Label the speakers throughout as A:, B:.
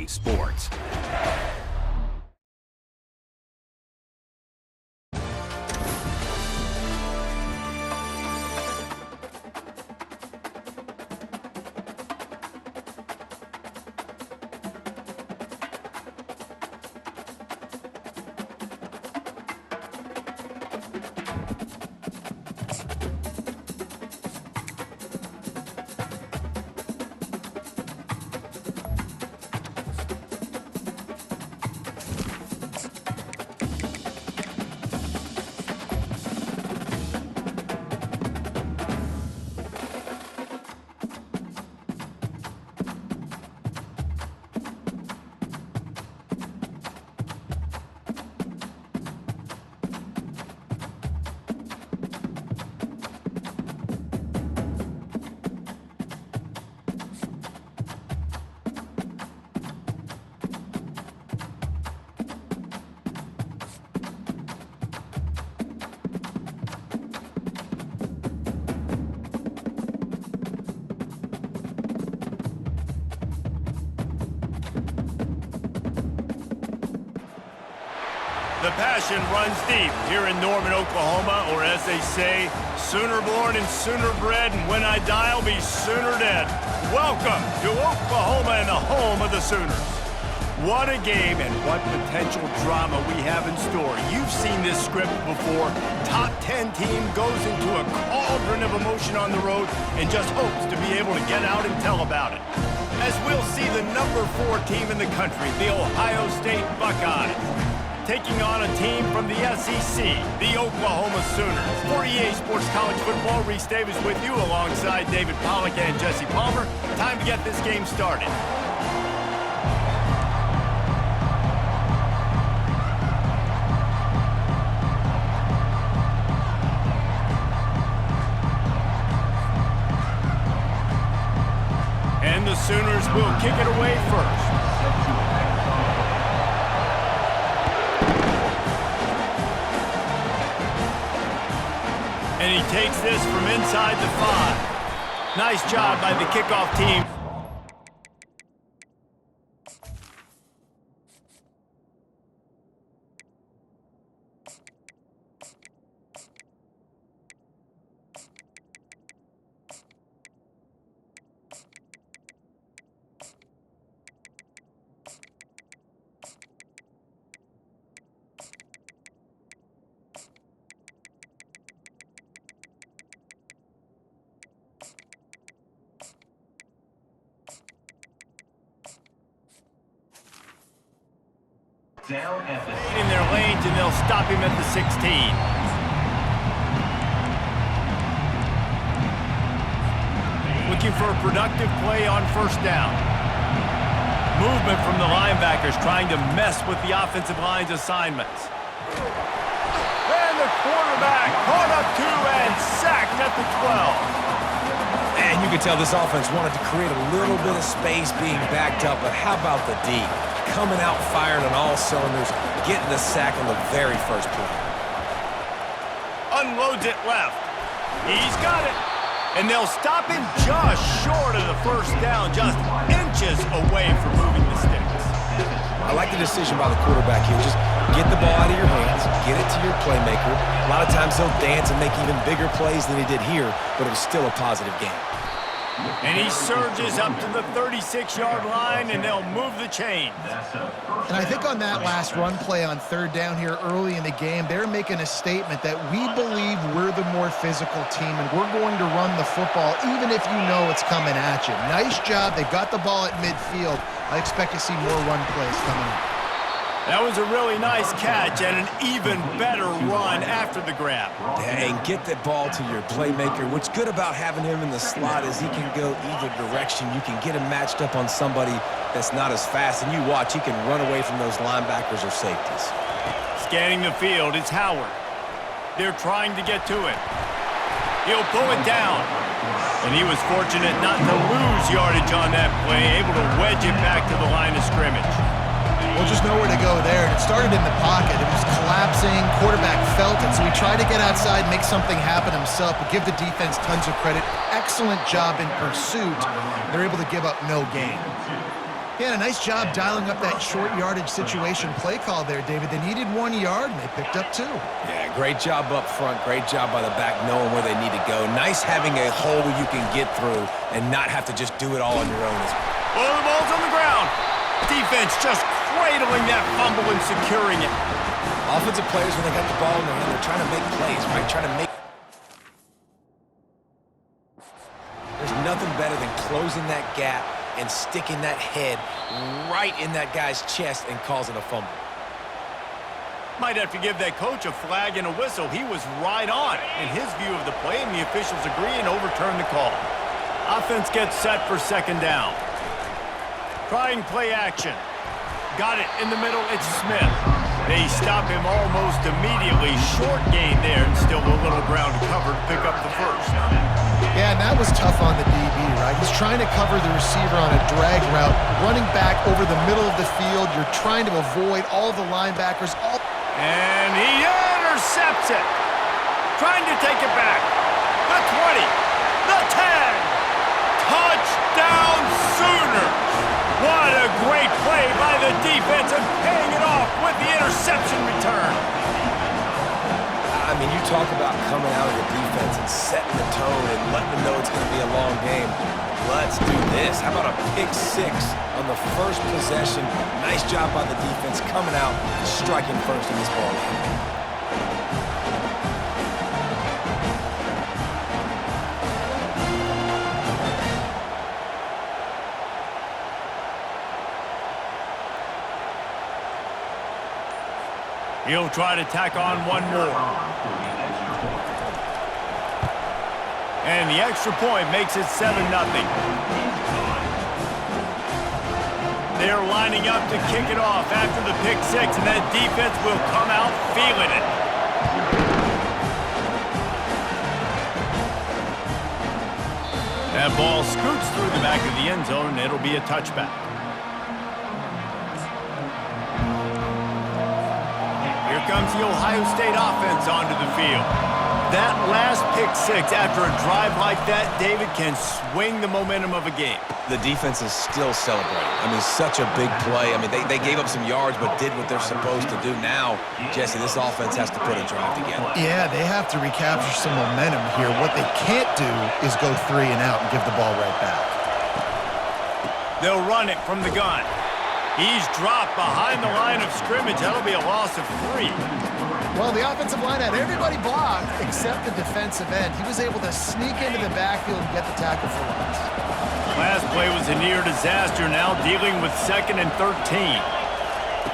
A: EA Sports.
B: The passion runs deep here in Norman, Oklahoma, or as they say, sooner born and sooner bred, and when I die, I'll be sooner dead. Welcome to Oklahoma and the home of the Sooners. What a game and what potential drama we have in store. You've seen this script before. Top 10 team goes into a cauldron of emotion on the road and just hopes to be able to get out and tell about it. As we'll see the number 4 team in the country, the Ohio State Buckeyes, taking on a team from the SEC, the Oklahoma Sooners. For EA Sports College Football, Reese Davis with you alongside David Pollack and Jesse Palmer. Time to get this game started. And the Sooners will kick it away first. And he takes this from inside the 5. Nice job by the kickoff team.
C: Down at the
B: in their lanes, and they'll stop him at the 16. Looking for a productive play on first down. Movement from the linebackers trying to mess with the offensive line's assignments. And the quarterback caught up to and sacked at the 12.
D: And you can tell this offense wanted to create a little bit of space being backed up, but how about the D? Coming out firing on all cylinders, getting the sack on the very first play.
B: Unloads it left. He's got it. And they'll stop him just short of the first down, just inches away from moving the sticks.
D: I like the decision by the quarterback here. Just get the ball out of your hands, get it to your playmaker. A lot of times he'll dance and make even bigger plays than he did here, but it was still a positive game.
B: And he surges up to the 36-yard line, and they'll move the chains.
E: And I think on that last run play on third down here early in the game, they're making a statement that we believe we're the more physical team, and we're going to run the football even if you know it's coming at you. Nice job. They got the ball at midfield. I expect to see more run plays coming up.
B: That was a really nice catch and an even better run after the grab.
D: Yeah, and get that ball to your playmaker. What's good about having him in the slot is he can go either direction. You can get him matched up on somebody that's not as fast, and you watch, he can run away from those linebackers or safeties.
B: Scanning the field, it's Howard. They're trying to get to it. He'll pull it down. And he was fortunate not to lose yardage on that play, able to wedge it back to the line of scrimmage.
E: Well, just nowhere to go there. It started in the pocket. It was collapsing. Quarterback felt it, so he tried to get outside, make something happen himself, but give the defense tons of credit. Excellent job in pursuit. They're able to give up no gain. Yeah, a nice job dialing up that short yardage situation play call there, David. They needed 1 yard, and they picked up 2.
D: Yeah, great job up front. Great job by the back knowing where they need to go. Nice having a hole where you can get through and not have to just do it all on your own.
B: Oh, the ball's on the ground. Defense just cradling that fumble and securing it.
D: Offensive players, when they got the ball in their hand, they're trying to make plays, right? Trying to make... There's nothing better than closing that gap and sticking that head right in that guy's chest and causing a fumble.
B: Might have to give that coach a flag and a whistle. He was right on in his view of the play, and the officials agree and overturn the call. Offense gets set for 2nd down. Trying play action. Got it in the middle. It's Smith. They stop him almost immediately. Short gain there, and still a little ground covered. Pick up the first.
E: Yeah, and that was tough on the DB, right? He's trying to cover the receiver on a drag route, running back over the middle of the field. You're trying to avoid all the linebackers.
B: And he intercepts it. Trying to take it back. The 20. The 10. Touchdown Sooners. What a great play by the defense and paying it off with the interception return.
D: I mean, you talk about coming out of the defense and setting the tone and letting them know it's going to be a long game. Let's do this. How about a pick 6 on the first possession? Nice job by the defense coming out and striking first in this ball game.
B: He'll try to tack on one more. And the extra point makes it 7-0. They're lining up to kick it off after the pick 6, and that defense will come out feeling it. That ball scoots through the back of the end zone, and it'll be a touchback. Here comes the Ohio State offense onto the field. That last pick 6 after a drive like that, David, can swing the momentum of a game.
D: The defense is still celebrating. I mean, such a big play. I mean, they gave up some yards but did what they're supposed to do. Now, Jesse, this offense has to put a drive together.
E: Yeah, they have to recapture some momentum here. What they can't do is go 3 and out and give the ball right back.
B: They'll run it from the gun. He's dropped behind the line of scrimmage. That'll be a loss of 3.
E: Well, the offensive line had everybody blocked except the defensive end. He was able to sneak into the backfield and get the tackle for once.
B: Last play was a near disaster. Now dealing with 2nd and 13.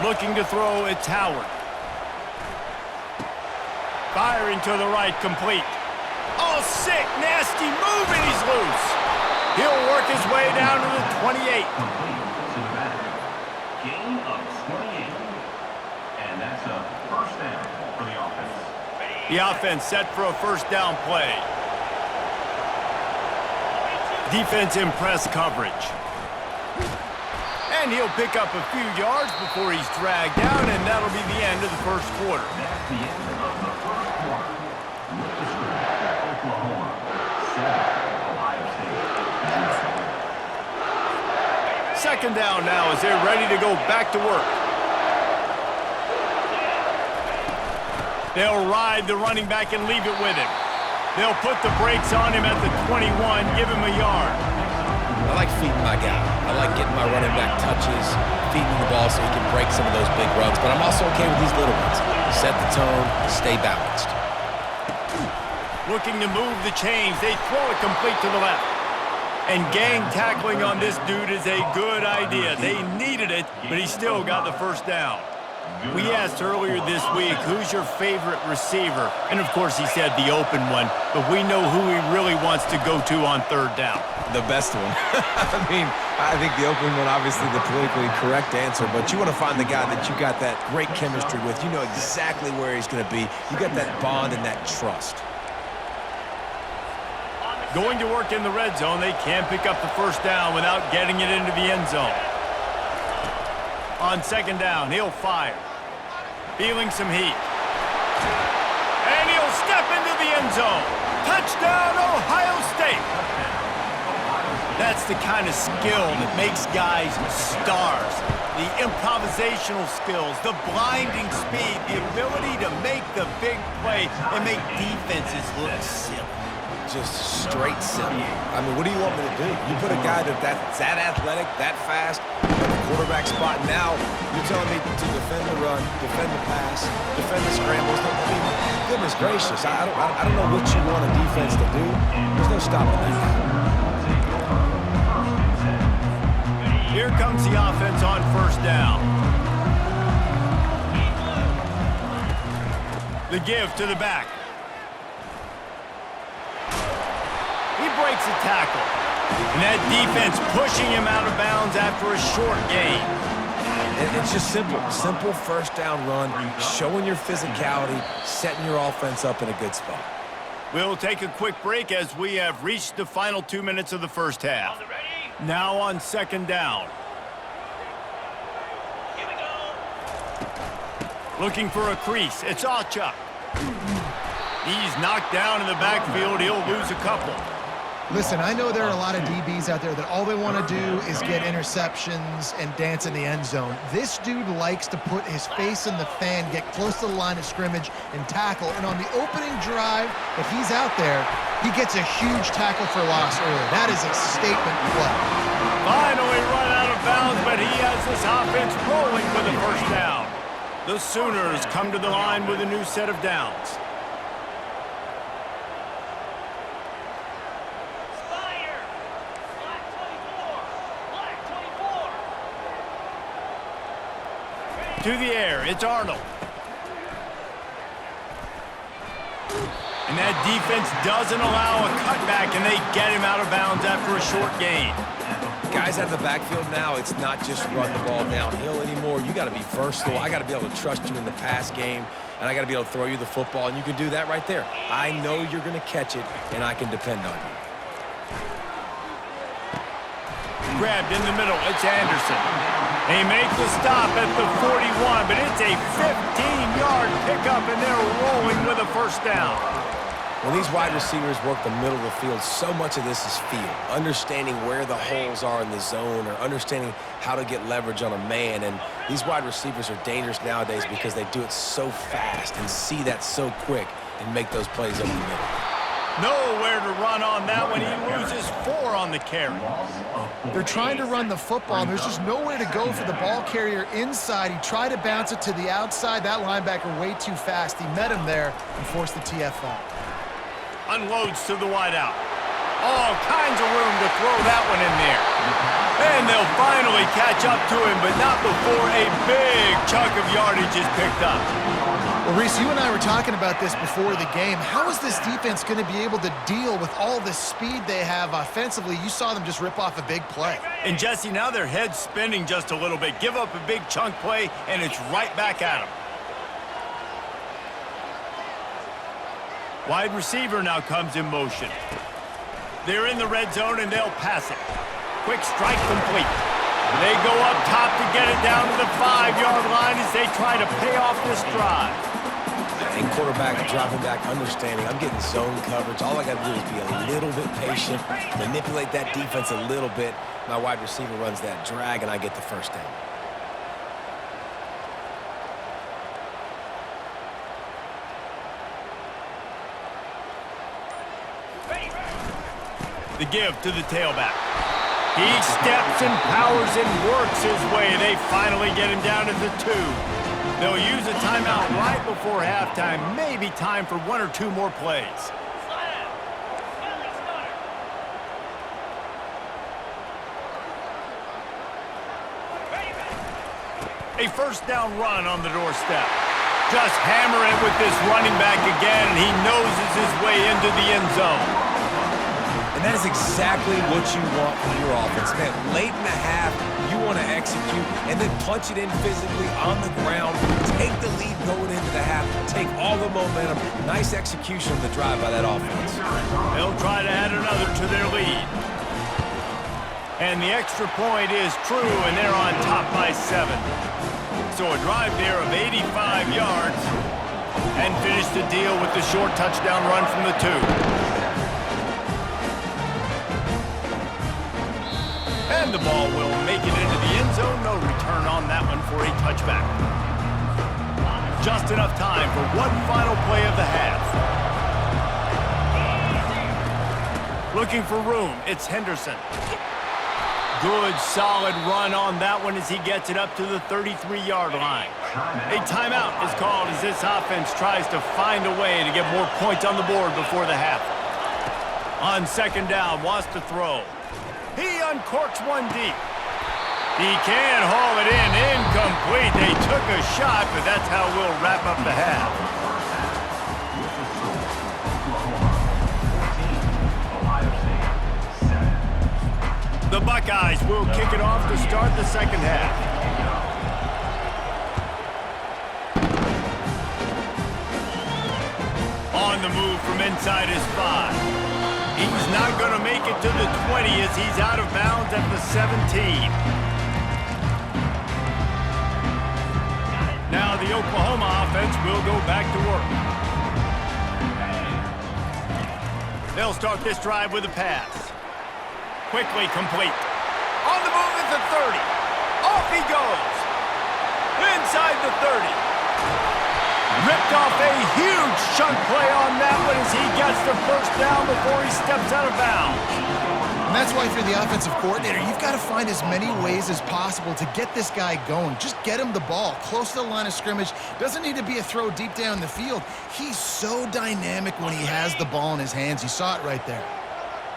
B: Looking to throw, it's Howard. Firing to the right, complete. Oh, sick, nasty move, and he's loose. He'll work his way down to the 28.
C: Gain of 28. And that's a first down for the offense.
B: The offense set for a first down play. Defense in press coverage. And he'll pick up a few yards before he's dragged down, and that'll be the end of the first quarter.
C: That's the end of the first quarter. With the score, Oklahoma 7, Ohio State
B: 2nd down now as they're ready to go back to work. They'll ride the running back and leave it with him. They'll put the brakes on him at the 21, give him a yard.
D: I like feeding my guy. I like getting my running back touches, feeding the ball so he can break some of those big runs, but I'm also okay with these little ones. Set the tone, stay balanced.
B: Looking to move the chains. They throw it complete to the left. And gang tackling on this dude is a good idea. They needed it, but he still got the first down. We asked earlier this week, who's your favorite receiver? And, of course, he said the open one, but we know who he really wants to go to on 3rd down.
D: The best one. I mean, I think the open one, obviously the politically correct answer, but you want to find the guy that you got that great chemistry with. You know exactly where he's going to be. You got that bond and that trust.
B: Going to work in the red zone, they can't pick up the first down without getting it into the end zone. On 2nd down, he'll fire. Feeling some heat. And he'll step into the end zone. Touchdown, Ohio State. That's That's the kind of skill that makes guys stars. The improvisational skills, the blinding speed, the ability to make the big play and make defenses look silly.
D: Just straight simple. I mean, what do you want me to do? You put a guy that's that athletic, that fast, at the quarterback spot. Now you're telling me to defend the run, defend the pass, defend the scrambles. I mean, goodness gracious, I don't know what you want a defense to do. There's no stopping that.
B: Here comes the offense on first down. The give to the back. He breaks a tackle. And that defense pushing him out of bounds after a short gain.
D: It's just simple. Simple first down run, showing your physicality, setting your offense up in a good spot.
B: We'll take a quick break as we have reached the final 2 minutes of the first half. Now on second down.
A: Here we go.
B: Looking for a crease. It's Achuk. He's knocked down in the backfield. He'll lose a couple.
E: Listen, I know there are a lot of DBs out there that all they want to do is get interceptions and dance in the end zone. This dude likes to put his face in the fan, get close to the line of scrimmage, and tackle. And on the opening drive that he's out there, he gets a huge tackle for loss early. That is a statement play.
B: Finally run out of bounds, but he has this offense rolling with a first down. The Sooners come to the line with a new set of downs.
A: Fire. Black 24. Black 24.
B: To the air, it's Arnold. And that defense doesn't allow a cutback, and they get him out of bounds after a short gain.
D: Guys out of the backfield now, it's not just run the ball downhill anymore. You got to be versatile. I got to be able to trust you in the pass game, and I got to be able to throw you the football, and you can do that right there. I know you're going to catch it, and I can depend on you.
B: Grabbed in the middle, it's Anderson. They make the stop at the 41, but it's a 15-yard pickup, and they're rolling with a first down.
D: When these wide receivers work the middle of the field, so much of this is feel. Understanding where the holes are in the zone or understanding how to get leverage on a man. And these wide receivers are dangerous nowadays because they do it so fast and see that so quick and make those plays over the middle.
B: Nowhere to run on that one. He loses 4 on the carry.
E: They're trying to run the football, and there's just nowhere to go for the ball carrier inside. He tried to bounce it to the outside. That linebacker way too fast. He met him there and forced the TFL.
B: Unloads to the wideout. All kinds of room to throw that one in there. And they'll finally catch up to him, but not before a big chunk of yardage is picked up.
E: Well, Reese, you and I were talking about this before the game. How is this defense going to be able to deal with all the speed they have offensively? You saw them just rip off a big play.
B: And Jesse, now their head's spinning just a little bit. Give up a big chunk play, and it's right back at them. Wide receiver now comes in motion. They're in the red zone, and they'll pass it. Quick strike complete. They go up top to get it down to the 5-yard line as they try to pay off this drive.
D: And quarterback dropping back, understanding I'm getting zone coverage. All I got to do is be a little bit patient, manipulate that defense a little bit. My wide receiver runs that drag, and I get the first down.
B: The give to the tailback. He steps and powers and works his way. They finally get him down to the 2. They'll use a timeout right before halftime. Maybe time for 1 or 2 more plays. A first down run on the doorstep. Just hammer it with this running back again, and he noses his way into the end zone.
D: And that is exactly what you want from your offense, man. Late in the half, you want to execute and then punch it in physically on the ground, take the lead going into the half, take all the momentum. Nice execution of the drive by that offense.
B: They'll try to add another to their lead. And the extra point is true, and they're on top by 7. So a drive there of 85 yards and finish the deal with the short touchdown run from the 2. And the ball will make it into the end zone. No return on that one for a touchback. Just enough time for one final play of the half. Looking for room, it's Henderson. Good, solid run on that one as he gets it up to the 33-yard line. A timeout is called as this offense tries to find a way to get more points on the board before the half. On second down, wants to throw. He uncorks one deep. He can haul it in, incomplete. They took a shot, but that's how we'll wrap up the half. The Buckeyes will kick it off to start the second half. On the move from inside his 5. He's not going to make it to the 20 as he's out of bounds at the 17. Now the Oklahoma offense will go back to work. They'll start this drive with a pass. Quickly complete. On the move at the 30. Off he goes. Inside the 30. Ripped off a huge chunk play on that one as he gets the first down before he steps out of bounds.
E: And that's why if you're the offensive coordinator, you've got to find as many ways as possible to get this guy going. Just get him the ball close to the line of scrimmage. Doesn't need to be a throw deep down the field. He's so dynamic when he has the ball in his hands. You saw it right there.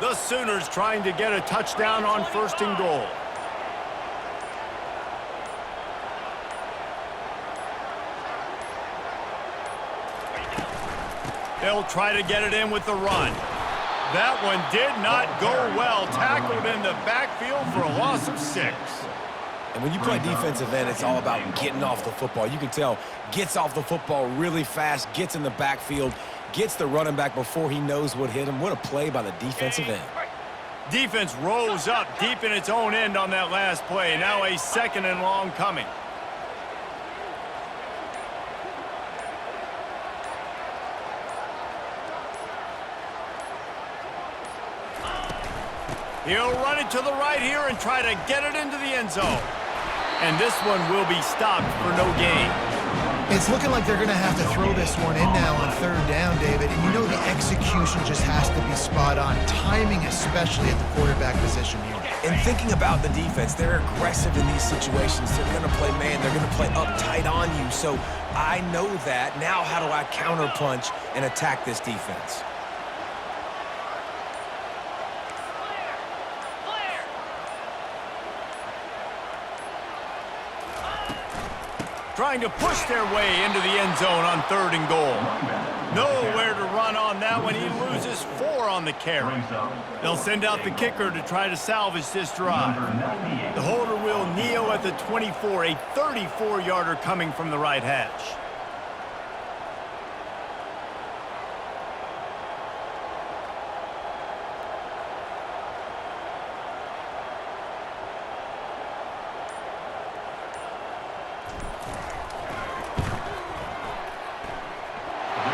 B: The Sooners trying to get a touchdown on first and goal. They'll try to get it in with the run. That one did not go well. Tackled in the backfield for a loss of 6.
D: And when you play defensive end, it's all about getting off the football. You can tell, gets off the football really fast, gets in the backfield, gets the running back before he knows what hit him. What a play by the defensive end.
B: Defense rose up deep in its own end on that last play. Now a second and long coming. He'll run it to the right here and try to get it into the end zone. And this one will be stopped for no gain.
E: It's looking like they're going to have to throw this one in now on third down, David. And you know the execution just has to be spot on. Timing, especially at the quarterback position here.
D: And thinking about the defense, they're aggressive in these situations. They're going to play man. They're going to play uptight on you. So I know that. Now how do I counterpunch and attack this defense?
B: Trying to push their way into the end zone on third and goal. Nowhere to run on that one. He loses 4 on the carry. They'll send out the kicker to try to salvage this drive. The holder will kneel at the 24, a 34-yarder coming from the right hash.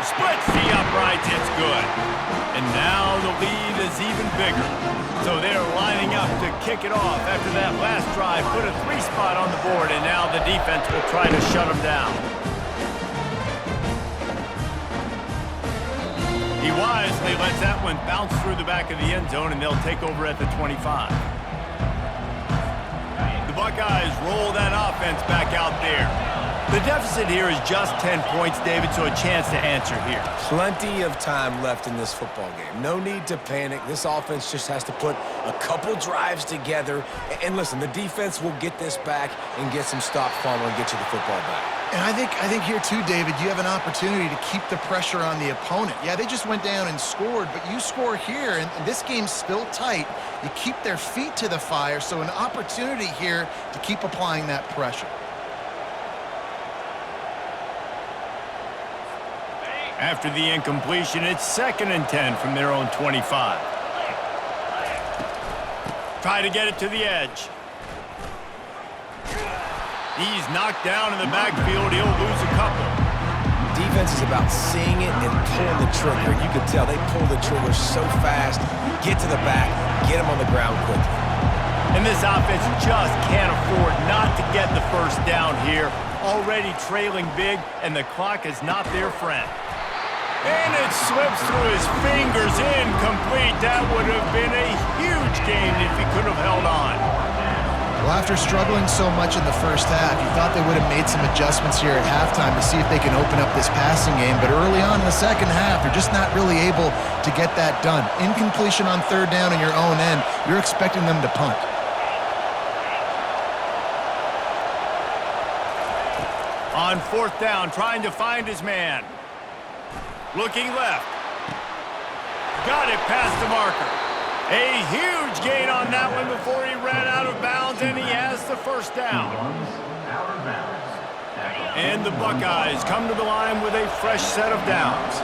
B: Splits the uprights, it's good. And now the lead is even bigger. So they're lining up to kick it off after that last drive. Put a 3 spot on the board, and now the defense will try to shut them down. He wisely lets that one bounce through the back of the end zone, and they'll take over at the 25. The Buckeyes roll that offense back out there. The deficit here is just 10 points, David, so a chance to answer here.
D: Plenty of time left in this football game. No need to panic. This offense just has to put a couple drives together. And listen, the defense will get this back and get some stop funnel and get you the football back.
E: And I think here too, David, you have an opportunity to keep the pressure on the opponent. Yeah, they just went down and scored, but you score here, and this game's still tight. You keep their feet to the fire, so an opportunity here to keep applying that pressure.
B: After the incompletion, it's 2nd and 10 from their own 25. Try to get it to the edge. He's knocked down in the backfield. He'll lose a couple.
D: Defense is about seeing it and pulling the trigger. You can tell they pull the trigger so fast, get to the back, get him on the ground quickly.
B: And this offense just can't afford not to get the first down here. Already trailing big, and the clock is not their friend. And it slips through his fingers, incomplete. That would have been a huge gain if he could have held on.
E: Well, after struggling so much in the first half, you thought they would have made some adjustments here at halftime to see if they can open up this passing game. But early on in the second half, they're just not really able to get that done. Incompletion on third down in your own end, you're expecting them to punt.
B: On fourth down, trying to find his man. Looking left. Got it past the marker. A huge gain on that one before he ran out of bounds, and he has the first down.
C: Out of bounds.
B: And the Buckeyes come to the line with a fresh set of downs.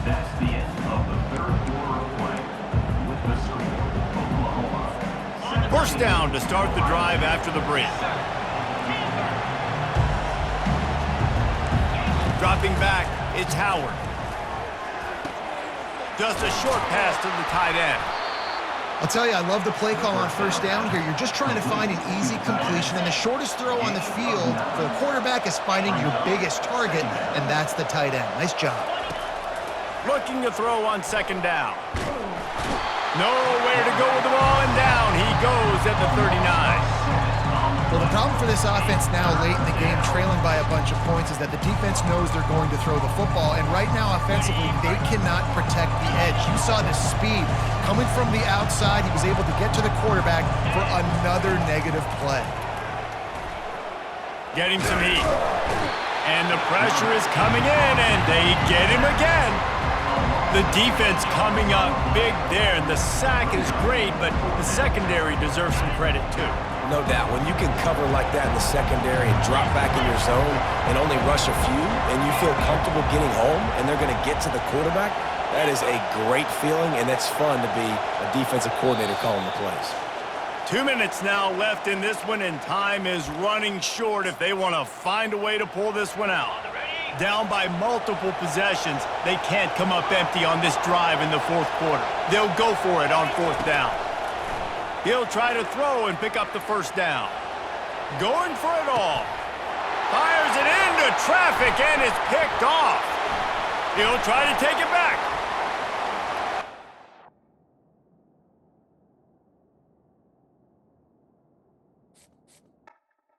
C: That's the end of the third quarter of play. With the score, Oklahoma.
B: First down to start the drive after the break. Dropping back, it's Howard. Just a short pass to the tight end.
E: I'll tell you, I love the play call on first down here. You're just trying to find an easy completion, and the shortest throw on the field for the quarterback is finding your biggest target, and that's the tight end. Nice job.
B: Looking to throw on second down. Nowhere to go with the ball, and down he goes at the 39.
E: Well, the problem for this offense now late in the game, trailing by a bunch of points, is that the defense knows they're going to throw the football. And right now, offensively, they cannot protect the edge. You saw the speed coming from the outside. He was able to get to the quarterback for another negative play.
B: Getting some heat. And the pressure is coming in, and they get him again. The defense coming up big there, and the sack is great, but the secondary deserves some credit, too.
D: No doubt. When you can cover like that in the secondary and drop back in your zone and only rush a few, and you feel comfortable getting home and they're going to get to the quarterback, that is a great feeling, and it's fun to be a defensive coordinator calling the plays.
B: 2 minutes now left in this one, and time is running short if they want to find a way to pull this one out. Down by multiple possessions, they can't come up empty on this drive in the fourth quarter. They'll go for it on fourth down. He'll try to throw and pick up the first down. Going for it all. Fires it into traffic, and it's picked off. He'll try to take it back.